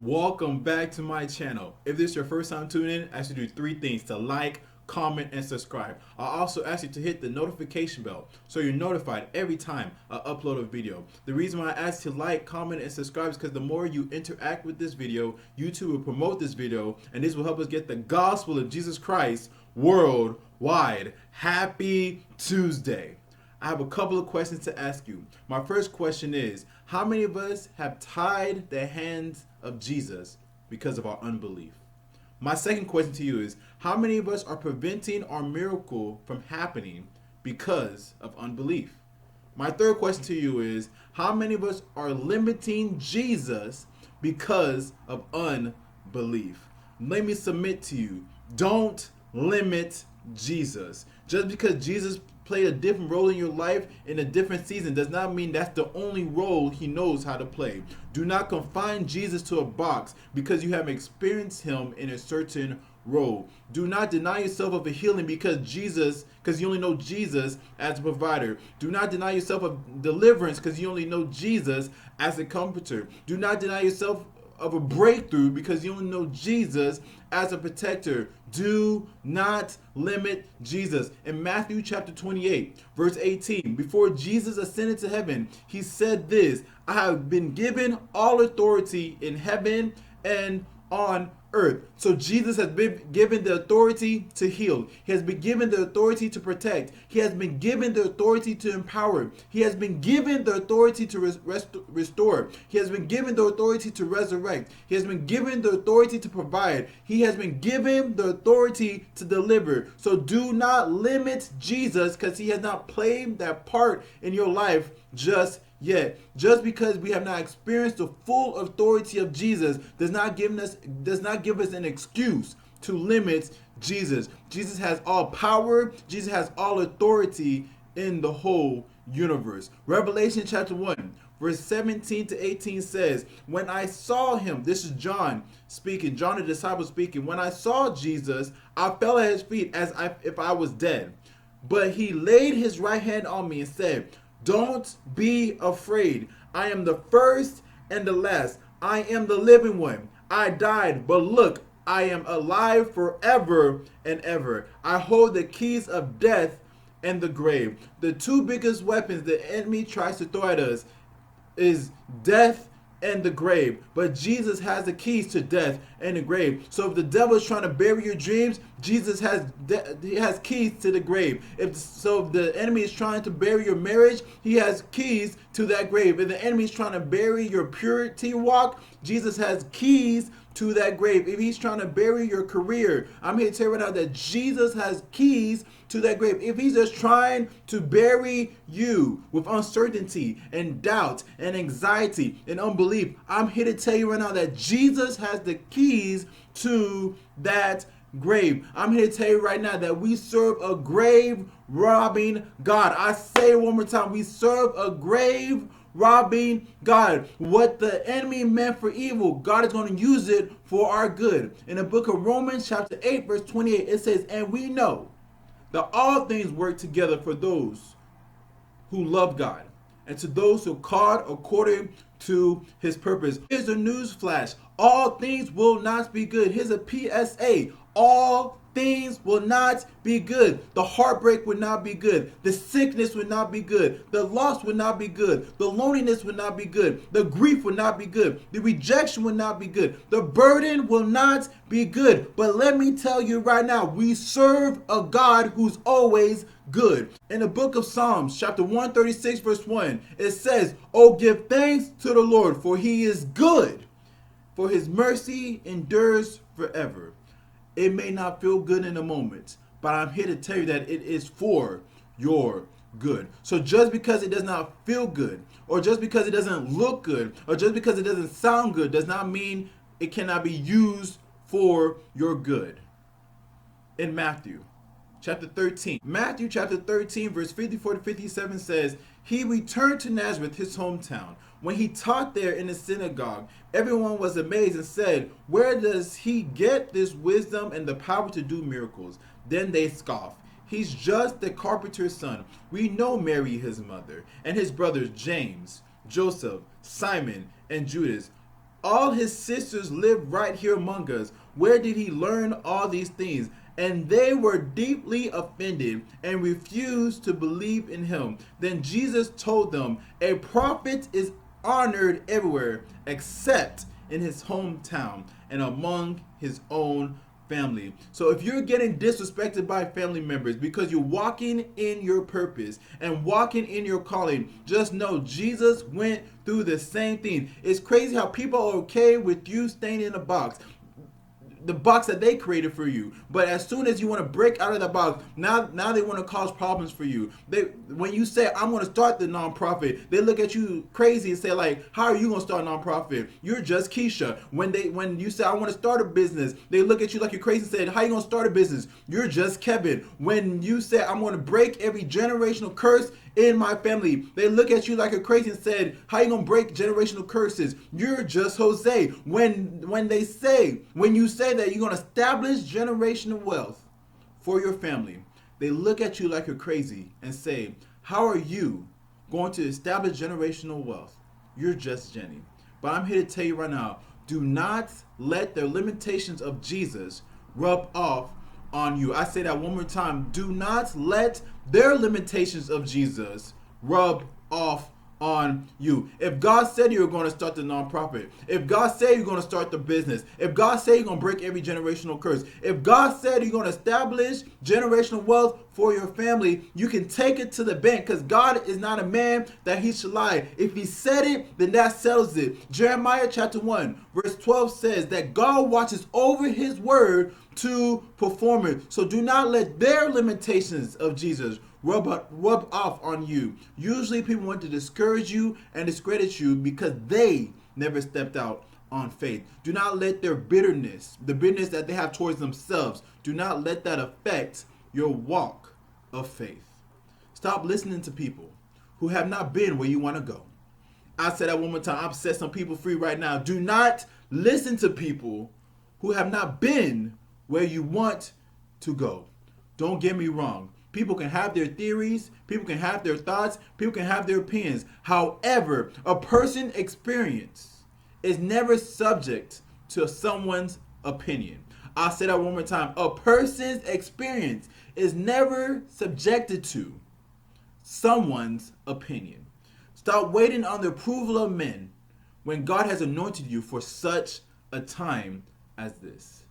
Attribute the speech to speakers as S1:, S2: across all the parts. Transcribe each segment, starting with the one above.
S1: Welcome back to my channel. If this is your first time tuning in, I ask you to do three things: to like, comment, and subscribe. I also ask you to hit the notification bell so you're notified every time I upload a video. The reason why I ask you to like, comment, and subscribe is because the more you interact with this video, YouTube will promote this video, and this will help us get the gospel of Jesus Christ worldwide. Happy Tuesday. I have a couple of questions to ask you. My first question is, how many of us have tied the hands of Jesus because of our unbelief? My second question to you is, how many of us are preventing our miracle from happening because of unbelief? My third question to you is, how many of us are limiting Jesus because of unbelief? Let me submit to you, don't limit Jesus. Just because Jesus played a different role in your life in a different season does not mean that's the only role he knows how to play. Do not confine Jesus to a box because you have experienced him in a certain role. Do not deny yourself of a healing because you only know Jesus as a provider. Do not deny yourself of deliverance because you only know Jesus as a comforter. Do not deny yourself of a breakthrough because you only know Jesus as a protector. Do not limit Jesus. In Matthew chapter 28, verse 18, before Jesus ascended to heaven, he said this: I have been given all authority in heaven and on earth. So Jesus has been given the authority to heal. He has been given the authority to protect. He has been given the authority to empower. He has been given the authority to restore. He has been given the authority to resurrect. He has been given the authority to provide. He has been given the authority to deliver. So do not limit Jesus because he has not played that part in your life just yet. Just because we have not experienced the full authority of Jesus does not give us an excuse to limit Jesus. Jesus has all power. Jesus has all authority in the whole universe. Revelation chapter 1 verse 17 to 18 says, when I saw him, this is John speaking, John the disciple speaking, when I saw Jesus, I fell at his feet if I was dead. But he laid his right hand on me and said, don't be afraid. I am the first and the last. I am the living one. I died, but look, I am alive forever and ever. I hold the keys of death and the grave. The two biggest weapons the enemy tries to throw at us is death and the grave. But Jesus has the keys to death and the grave. So if the devil is trying to bury your dreams, Jesus has keys to the grave. If the enemy is trying to bury your marriage, he has keys to that grave. If the enemy is trying to bury your purity walk, Jesus has keys to that grave. If he's trying to bury your career, I'm here to tell you right now that Jesus has keys to that grave. If he's just trying to bury you with uncertainty and doubt and anxiety and unbelief, I'm here to tell you right now that Jesus has the keys to that grave. I'm here to tell you right now that we serve a grave robbing God. I say it one more time, we serve a grave robbing God. What the enemy meant for evil, God is going to use it for our good. In the book of Romans chapter 8 verse 28, it says, and we know that all things work together for those who love God and to those who are called according to his purpose. Here's a news flash: all things will not be good. Here's a PSA: all things will not be good. The heartbreak would not be good. The sickness would not be good. The loss would not be good. The loneliness would not be good. The grief would not be good. The rejection would not be good. The burden will not be good. But let me tell you right now, we serve a God who's always good. In the book of Psalms, chapter 136, verse 1, it says, oh, give thanks to the Lord, for he is good, for his mercy endures forever. It may not feel good in the moment, but I'm here to tell you that it is for your good. So just because it does not feel good, or just because it doesn't look good, or just because it doesn't sound good, does not mean it cannot be used for your good. In Matthew chapter 13, verse 54 to 57 says, he returned to Nazareth, his hometown. When he taught there in the synagogue, everyone was amazed and said, where does he get this wisdom and the power to do miracles? Then they scoffed. He's just the carpenter's son. We know Mary, his mother, and his brothers James, Joseph, Simon, and Judas. all his sisters live right here among us. Where did he learn all these things? And they were deeply offended and refused to believe in him. Then Jesus told them, a prophet is honored everywhere except in his hometown and among his own family. So if you're getting disrespected by family members because you're walking in your purpose and walking in your calling, just know Jesus went through the same thing. It's crazy how people are okay with you staying in a box, the box that they created for you, but as soon as you want to break out of the box, now they want to cause problems for you. When you say I'm going to start the nonprofit, they look at you crazy and say like, how are you going to start a nonprofit? You're just Keisha. When you say I want to start a business, they look at you like you're crazy and say, how are you going to start a business? You're just Kevin. When you say I'm going to break every generational curse in my family, they look at you like a crazy and said, how you gonna break generational curses? You're just Jose. When you say that you're gonna establish generational wealth for your family, they look at you like you're crazy and say, how are you going to establish generational wealth? You're just Jenny. But I'm here to tell you right now, do not let the limitations of Jesus rub off on you. I say that one more time. Do not let their limitations of Jesus rub off on you. If God said you're going to start the nonprofit, if God said you're going to start the business, if God said you're going to break every generational curse, if God said you're going to establish generational wealth for your family, you can take it to the bank, because God is not a man that he should lie. If he said it, then that settles it. Jeremiah chapter 1 verse 12 says that God watches over his word to perform it. So do not let their limitations of Jesus rub off on you. Usually people want to discourage you and discredit you because they never stepped out on faith. Do not let their bitterness, the bitterness that they have towards themselves, do not let that affect your walk of faith. Stop listening to people who have not been where you want to go. I said that one more time. I've set some people free right now. Do not listen to people who have not been where you want to go. Don't get me wrong. People can have their theories, people can have their thoughts, people can have their opinions. However, a person's experience is never subject to someone's opinion. I'll say that one more time. A person's experience is never subjected to someone's opinion. Stop waiting on the approval of men when God has anointed you for such a time as this.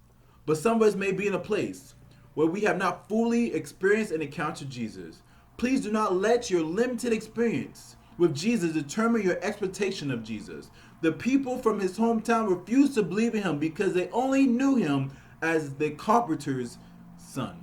S1: But some of us may be in a place where we have not fully experienced and encountered Jesus. Please do not let your limited experience with Jesus determine your expectation of Jesus. The people from his hometown refused to believe in him because they only knew him as the carpenter's son.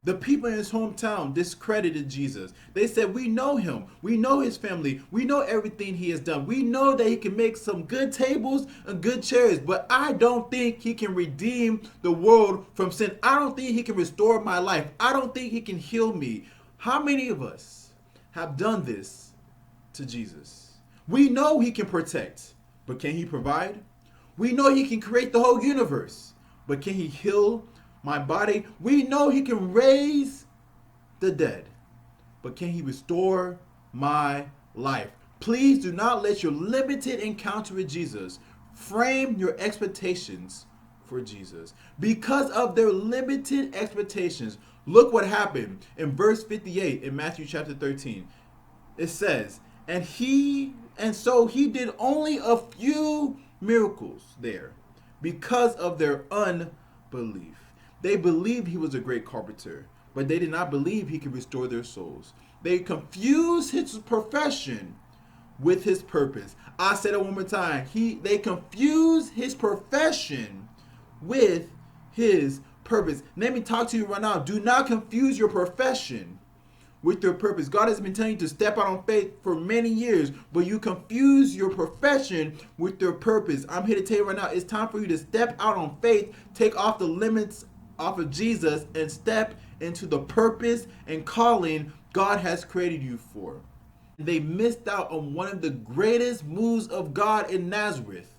S1: The people in his hometown discredited Jesus. They said, we know him. We know his family. We know everything he has done. We know that he can make some good tables and good chairs, but I don't think he can redeem the world from sin. I don't think he can restore my life. I don't think he can heal me. How many of us have done this to Jesus? We know he can protect, but can he provide? We know he can create the whole universe, but can he heal my body? We know he can raise the dead, but can he restore my life? Please do not let your limited encounter with Jesus frame your expectations for Jesus. Because of their limited expectations, look what happened in verse 58 in Matthew chapter 13. It says, and so he did only a few miracles there because of their unbelief. They believed he was a great carpenter, but they did not believe he could restore their souls. They confused his profession with his purpose. I said it one more time. They confused his profession with his purpose. Let me talk to you right now. Do not confuse your profession with your purpose. God has been telling you to step out on faith for many years, but you confuse your profession with your purpose. I'm here to tell you right now, it's time for you to step out on faith, take off the limits off of Jesus, and step into the purpose and calling God has created you for. They missed out on one of the greatest moves of God in Nazareth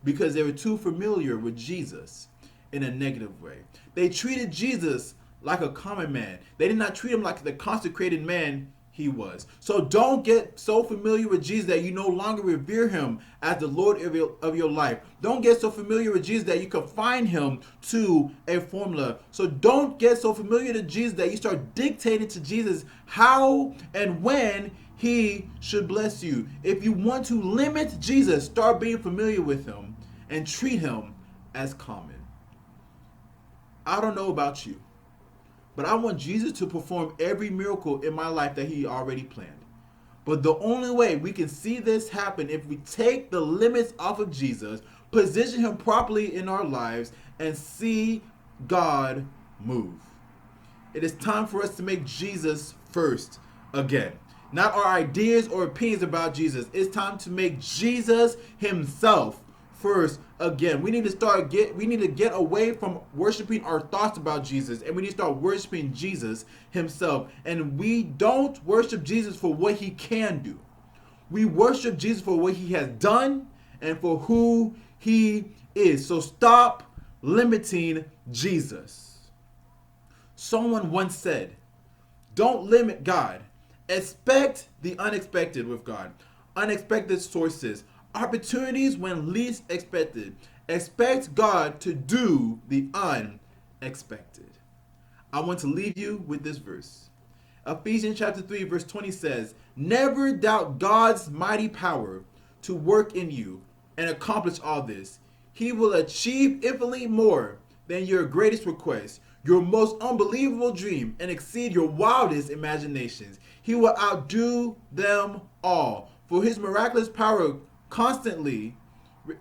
S1: because they were too familiar with Jesus in a negative way. They treated Jesus like a common man. They did not treat him like the consecrated man he was. So don't get so familiar with Jesus that you no longer revere him as the Lord of your life. Don't get so familiar with Jesus that you confine him to a formula. So don't get so familiar to Jesus that you start dictating to Jesus how and when he should bless you. If you want to limit Jesus, start being familiar with him and treat him as common. I don't know about you, but I want Jesus to perform every miracle in my life that he already planned. But the only way we can see this happen if we take the limits off of Jesus, position him properly in our lives, and see God move. It is time for us to make Jesus first again. Not our ideas or opinions about Jesus. It's time to make Jesus himself first again. We need to get away from worshiping our thoughts about Jesus, and we need to start worshiping Jesus himself. And we don't worship Jesus for what he can do. We worship Jesus for what he has done and for who he is. So stop limiting Jesus. Someone once said, don't limit God. Expect the unexpected with God. Unexpected sources. Opportunities when least expected. Expect God to do the unexpected. I want to leave you with this verse. Ephesians chapter 3 verse 20 says, never doubt God's mighty power to work in you and accomplish all this. He will achieve infinitely more than your greatest request, your most unbelievable dream, and exceed your wildest imaginations. He will outdo them all. For his miraculous power constantly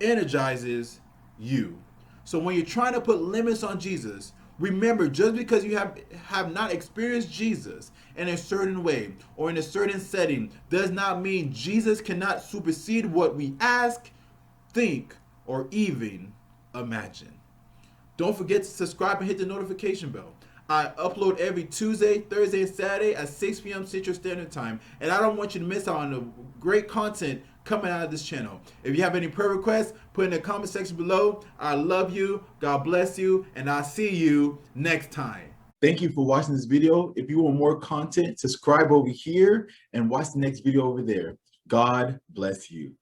S1: energizes you. So when you're trying to put limits on Jesus, remember, just because you have not experienced Jesus in a certain way or in a certain setting does not mean Jesus cannot supersede what we ask, think, or even imagine. Don't forget to subscribe and hit the notification bell. I upload every Tuesday, Thursday, and Saturday at 6 p.m. Central Standard Time. And I don't want you to miss out on the great content coming out of this channel. If you have any prayer requests, put in the comment section below. I love you. God bless you. And I'll see you next time. Thank you for watching this video. If you want more content, subscribe over here and watch the next video over there. God bless you.